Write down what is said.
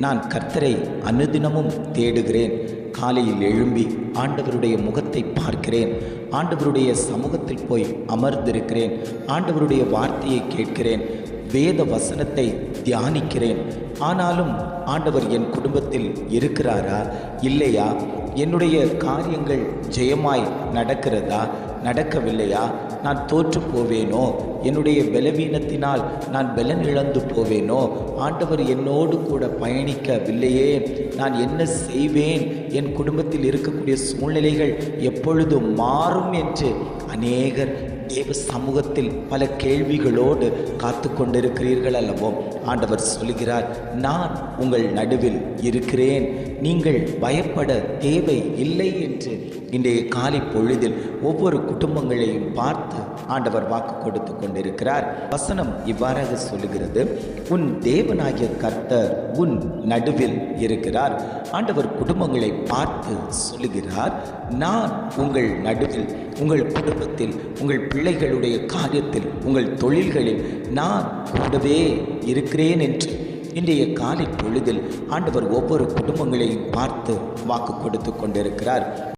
நான் கர்த்தரை அனுதினமும் தேடுகிறேன். காலையில் எழும்பி ஆண்டவருடைய முகத்தை பார்க்கிறேன். ஆண்டவருடைய சமூகத்தில் போய் அமர்ந்திருக்கிறேன். ஆண்டவருடைய வார்த்தையை கேட்கிறேன். வேத வசனத்தை தியானிக்கிறேன். ஆனாலும் ஆண்டவர் என் குடும்பத்தில் இருக்கிறாரா இல்லையா? என்னுடைய காரியங்கள் ஜெயமாய் நடக்கிறதா நடக்கவில்லையா? நான் தோற்று போவேனோ? என்னுடைய பலவீனத்தினால் நான் பலன் இழந்து போவேனோ? ஆண்டவர் என்னோடு கூட பயணிக்கவில்லையே, நான் என்ன செய்வேன்? என் குடும்பத்தில் இருக்கக்கூடிய சூழ்நிலைகள் எப்பொழுது மாறும் என்று அநேகர் தேவ சமூகத்தில் பல கேள்விகளோடு காத்து கொண்டிருக்கிறீர்கள் அல்லவோ? ஆண்டவர் சொல்கிறார், நான் உங்கள் நடுவில் இருக்கிறேன், நீங்கள் பயப்பட தேவை இல்லை என்று இன்றைய காலை பொழுதில் ஒவ்வொரு குடும்பங்களையும் பார்த்து ஆண்டவர் வாக்கு கொடுத்து கொண்டிருக்கிறார். வசனம் இவ்வாறாக சொல்லுகிறது, உன் தேவனாகிய கர்த்தர் உன் நடுவில் இருக்கிறார். ஆண்டவர் குடும்பங்களை பார்த்து சொல்லுகிறார், நான் உங்கள் நடுவில், உங்கள் குடும்பத்தில், உங்கள் பிள்ளைகளுடைய காரியத்தில், உங்கள் தொழில்களில் நான் கூடவே இருக்கிறேன் என்று இன்றைய காலை பொழுதில் ஆண்டவர் ஒவ்வொரு குடும்பங்களையும் பார்த்து வாக்கு கொடுத்து கொண்டிருக்கிறார்.